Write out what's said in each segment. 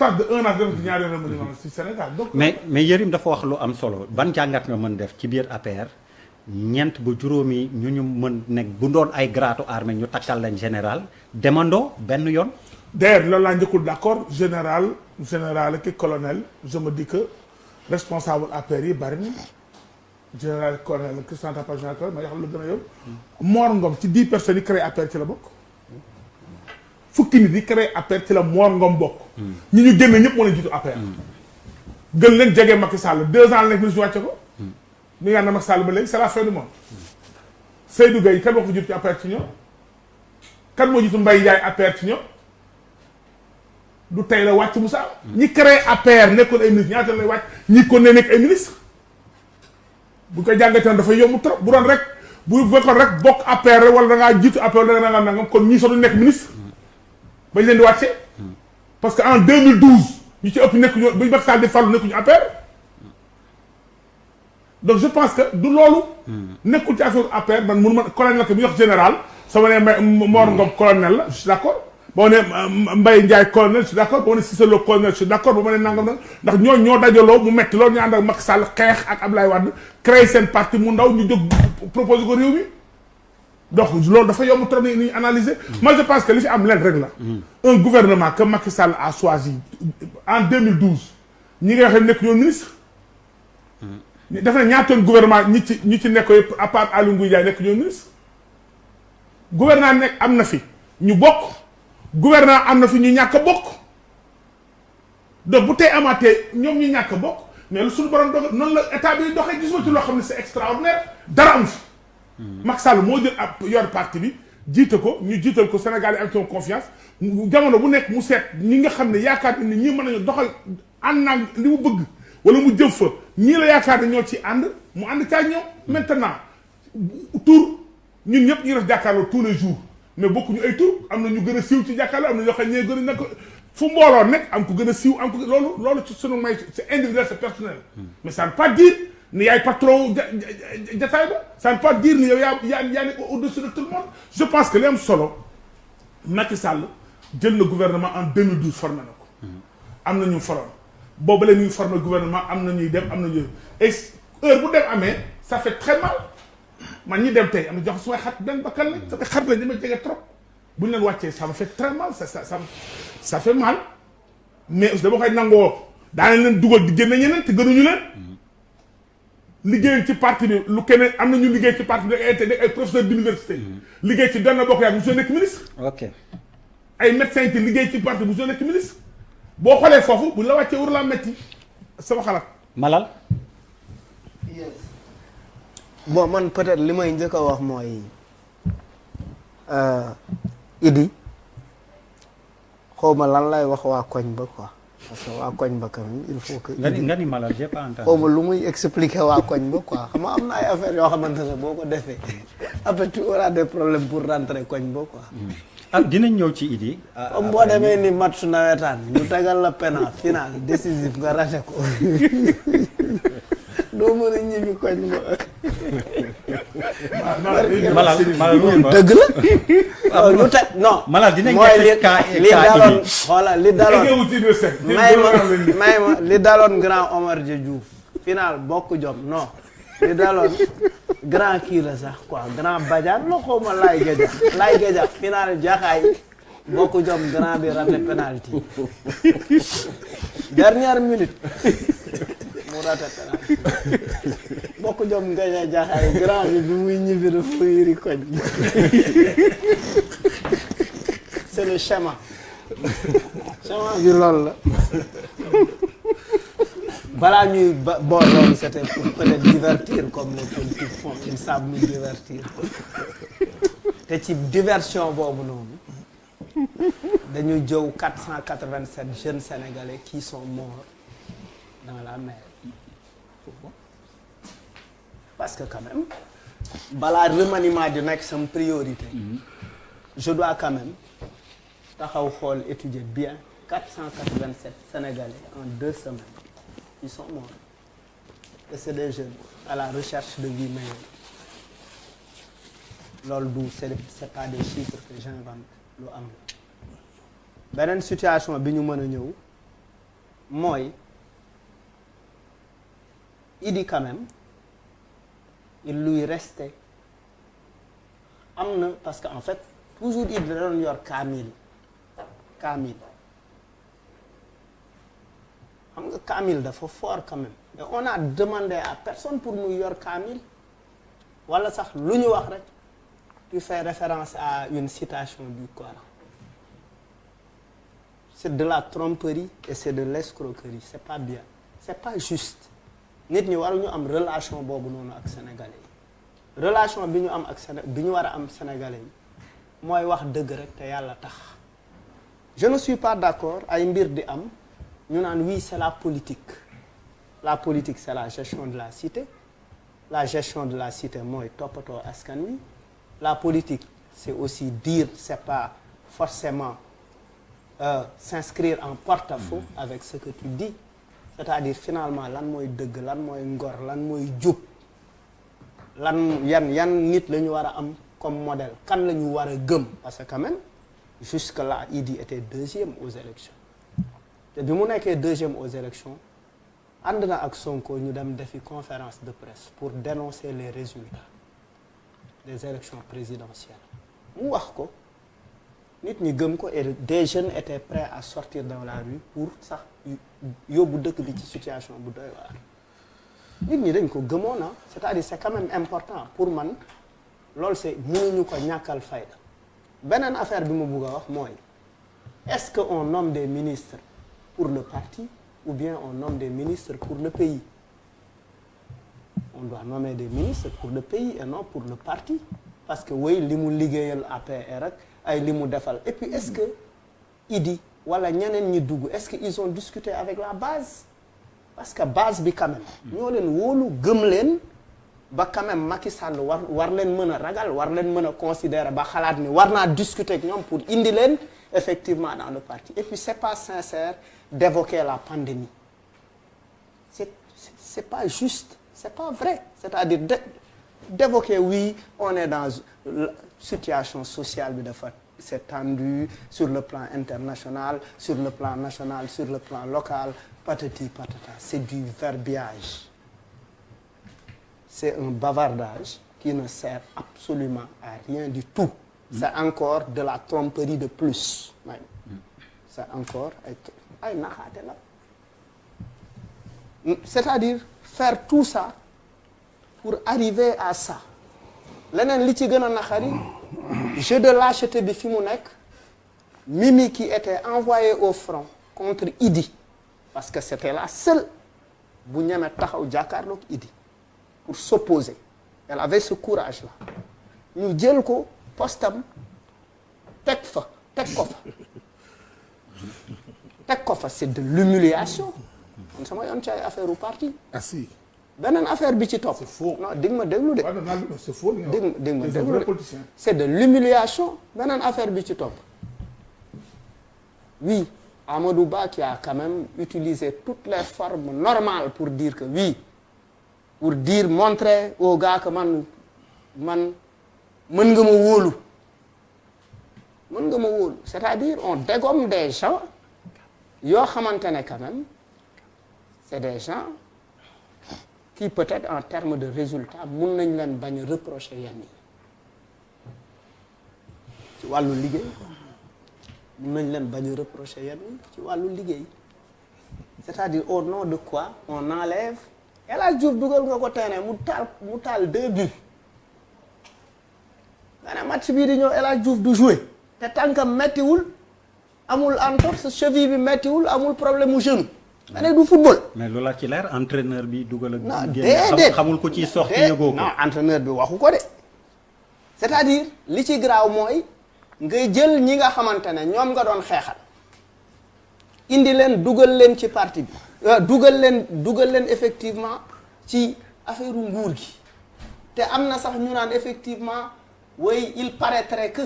l'espace de 1 an dem ci ñaari remaniement ci Sénégal donc. mais Yérim dafa wax lu am solo ban jàngat nga mën def ci biir APR ñeent bu juróomi ñu mën nekk bu doon ay gratu armée ñu takkal leen général demandoo benn yoon. d'ailleurs loolu laa njëkkul d'accord général ki colonel je me dis que responsable APR yi bari na général colonel Christian Tapa général colonel ma yoo xam ne la gën a yow. Mor Ngom ci 10 personnes yi créé APR ci la bokk. fukki nit yi créé APR ci la Mor Ngom bokk. ñi ñu génn ñëpp moo leen jiitu APR. gën leen jege Macky Sall 2 ans la nekk ministre wàcce ko. mi ngi ànd Macky Sall ba léegi c'est la fin du monde. Seydou Gueye kan moo ko jiitu ci APR ci ñoom. kan moo jiitu Mbaye Ndiaye APR ci ñoom. du tey la wàcc Moussa. ñi créé APR nekkoon ay ministre ñaata lay wàcc ñi ko ne nekk ay ministre bu ko jàngatee dafay yomb trop bu doon rek bu fekkoon rek bokk APR rek wala da ngaa jiitu APR wala da nga nangam kon ñii sax du nekk ministre bañ leen di wàcce parce que en 2012 ñu ci ëpp nekk ñu bañ Macky Sall di falu nekkuñu APR donc je pense que du loolu. nekkul ci affaire APR man mënu ma colonel la que bu ñu wax général soo ma nee Mor Ngom colonel la je suis d'accord. boo ne Mbaye Ndiaye colonel je suis d'accord boo ne Cissé Lo colonel je suis d'accord ba ma ne nangam nag ndax ñoo dajaloo mu metti loolu ñu ànd ak Macky Sall xeex ak Abdoulaye Wade créer seen parti mu ndaw ñu jóg proposé ko réew mi donc loolu dafa yomb trop ni analyser. Moi je pense que li fi am leen rek la. un gouvernement que Macky Sall a choisi en 2012 ñi nga xam ne nekk ñoo ministre. def na ñaatoon gouvernement ñi ci nekk yëpp à part Aly Ngouille Ndiaye nekk ñoo ministre. gouvernement nekk am na fi ñu bokk. gouvernement am na fi ñu ñàkk a bokk donc bu tey amaatee ñoom ñu ñàkk a bokk mais lu suñu borom dogal noonu la état bi doxee gisuma ci loo xam ne c'est extraordinaire dara am fi. Macky Sall moo jël ab yor parti bi jiite ko ñu jiital ko Sénégal yi am ci confiance jamono bu nekk mu seet ñi nga xam ne yaakaar ni ñii mën nañu doxal ànd naa li mu bëgg wala mu jëm fa ñii la yaakaar ne ñoo ci ànd mu ànd caa ñoom. maintenant tour ñun ñëpp ñu def jàkkaarloo tous les jours. mais bokkuñu ay tur am na ñu gën a siiw ci jàkkaarloo am na ñoo xam ne gën a nekk fu mbooloo nekk am ku gën a siiw am ko loolu ci sunu may c'est individuel c'est personnel. mais ça ne veut pas dire ni yaay patron jataay ba ça ne veut pas dire ni yow yaa nekk au-dessus de tout le monde. je pense que li am solo Macky Sall jël na gouvernement en 2012 formé na ko. am na ñu foroon boobu la ñuy formé gouvernement am na ñuy dem am na ñuy et heure bu dem amee ça fait très mal. man ñi dem tey am na jox sumay xat benn bakkan lañ sa xarit lañ dama jege trop bu ñu leen wàccee ça me fait très mal ça fait mal mais aussi dama koy nangoo daanañ leen dugal di génne ñeneen te gënuñu leen liggéey ci parti bi lu keneen am na ñu liggéey ci parti bi ay professeur d'université liggéey ci benn bokk yaak mu soo nekk ministre ok ay médecin ci liggéey ci parti bu soo nekk ministre boo xoolee foofu bu ñu la wàccee war laa metti sama xalaat Malal bon man peut-être li may njëkk a wax mooy Idi xawma lan lay wax waa koñ ba quoi parce que waa koñ ba quand même il faut que. nga ni Malal j'ai pas entendu. xawma lu muy expliquer waa koñ ba quoi xam nga am na ay affaires yoo xamante ne boo ko defee après tu auras des problèmes pour rentrer koñ ba quoi. ah dinañ ñëw ci Idi. comme boo demee ni match nawetaan ñu tegal la penalty final décisif nga raté ko. doo mën a ñibbi koñ ba. Malal dëgg la. ñu teg non. Malal dinañ mooy li daloon voilà li daloon may ma li daloon grand Omar Diouf final bokk jom non li daloon grand kii la sax quoi grand Badiane la xaw ma laay géja final jaxaay bokk jom grand bi raté penalty dernière minute. mu raté penalty bokk jom ngaña jaxaay grand bi muy ñibbi dafa yëri koñ c'est le schéma bi loolu la balaa ñuy bon loolu c'était pour peut-être divertir comme les politiques font ils savent nous divertir te ci diversion boobu noonu dañu jëw 487 jeunes sénégalais qui sont morts dans la mer parce que quand même balaa remaniement di nekk sama priorité je dois quand même taxaw xool étudier bien 487 sénégalais en 2 semaines ils sont morts et c'est des jeunes à la recherche de vie meilleure loolu du c'est pas des chiffres que j'invente lu am beneen situation bi ñu mën a ñëw mooy Idi quand même il lui restait am na parce que en fait toujours Idi da doon yor kaamil xam nga kaamil dafa fort quand même et on a demandé à personne pour muy yor kaamil wala sax lu ñu wax rek tu fais référence à une citation du Coran. C'est de la tromperie et c'est de l'escroquerie c'est pas bien c'est pas juste nit ñi waruñu am relation boobu noonu ak sénégalais yi relation bi ñu am ak bi ñu war a am sénégalais yi mooy wax dëgg rek te yàlla tax je ne suis pas d'accord ay mbir di am ñu naan oui c'est la politique c'est la gestion de la cité la gestion de la cité mooy toppatoo askan wi la politique c'est aussi dire c'est pas forcément s'inscrire en porte-à-faux avec ce que tu dis c'est-à-dire finalement lan mooy dëgg lan mooy ngor lan mooy jub lan yan nit la ñu war a am comme modèle kan la ñu war a gëm parce que quand même jusque-là Idi était deuxième aux élections te bi mu nekkee deuxième aux élections ànd na ak Sonko ñu dem defi conférence de presse pour dénoncer les résultats des élections présidentielles mu wax ko nit ñi gëm ko et des jeunes étaient prêts à sortir dans la rue pour sax yóbbu dëkk bi ci situation bu doy waar nit ñi dañ ko gëmoon na c'est-à-dire c'est quand même important pour man loolu c'est mënuñu ko ñàkkal fayda beneen affaire bi mu bugg a wax mooy est-ce que on nomme des ministres pour le parti ou bien on nomme des ministres pour le pays on doit nommer des ministres pour le pays et non pour le parti parce que oui li mu liggéeyal APR rek ay li mu defal et puis est-ce que Idi wala ñeneen ñi dugg est-ce que ils ont discuté avec la base parce que base bi quand même ñoo leen wóolu gëm leen ba quand même Macky Sall war leen mën a ragal war leen mën a considérer ba xalaat ni war naa discuter ak ñoom pour indi leen effectivement dans le parti et puis c'est pas sincère d'évoquer la pandémie c'est pas juste c'est pas vrai c'est-à-dire d'évoquer oui on est dans situation sociale bi dafa c'est tendu sur le plan international sur le plan national sur le plan local patati patata c'est du verbiage c'est un bavardage qui ne sert absolument à rien du tout c'est encore de la tromperie de plus même c'est encore ay naxaate la c'est-à-dire faire tout ça pour arriver à ça leneen li ci gën a naxari jeu de lâcheté bi fi mu nekk Mimi qui était envoyée au front contre Idi parce que c'était la seule bu ñeme taxaw jàkkaarloog Idi pour s'opposer elle avait ce courage là ñu jël ko postam teg ko fa c'est de l'humiliation man sama yoon ci ay affaire u parti si beneen affaire bi ci topp. C'est faux. Non dig ma déglu de. C'est faux. dig ma C'est un déglu vrai de. politicien. C'est de l'humiliation beneen affaire bi ci topp. Oui, Amadou Ba qui a quand même utilisé toutes les formes normales pour dire que oui, pour dire montrer aux gars que man mën nga ma wóolu. Mën nga ma wóolu c'est-à-dire on dégomme des gens yoo xamante ne quand même c'est des gens qui peut-être en termes de résultats mun nañ leen bañ a reprocher yenn yi ci wàllu liggéey mun nañ leen bañ a reprocher yenn yi ci wàllu liggéey c'est-à-dire au nom de quoi on enlève El Hadj Diouf dugal nga ko teene mu taal 2 buts nga ne match bii di ñëw El Hadj Diouf du jouer te tànkam mettiwul amul entorse cheville bi mettiwul amul problème mu genou nga ne du football. mais loolu la ci leer entraîneur bi dugal ak. non génn déedéet xamul ko ci sorti yëgoo ko. non entraîneur bi waxu ko de c'est-à-dire li ci garaaw mooy ngay jël ñi nga xamante ne ñoom nga doon xeexal indi leen dugal leen ci parti bi dugal leen effectivement ci affaire nguur gi te am na sax ñu naan effectivement way il paraîtrait que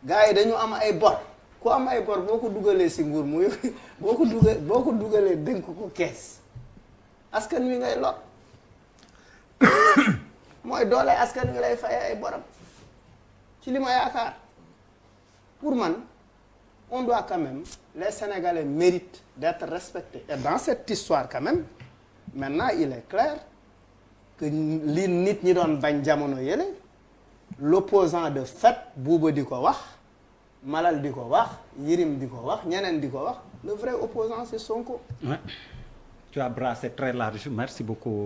gars yi dañu am ay bor. ku am ay bor boo ko dugalee si nguur muy boo ko dugalee dénk ko kees askan wi ngay lor mooy doole askan wi lay fay ay boram ci li ma yaakaar pour man on doit quand même, les Sénégalais méritent d'être respectés. Et dans cette histoire quand même, maintenant il est clair que li nit ñi doon bañ jamono yële l'opposant de fait Bouba di ko wax Malal di ko wax Yirim di ko wax ñeneen di ko wax le vrai opposant c'est Sonko. Ouais. Tu as brassé très large, merci beaucoup.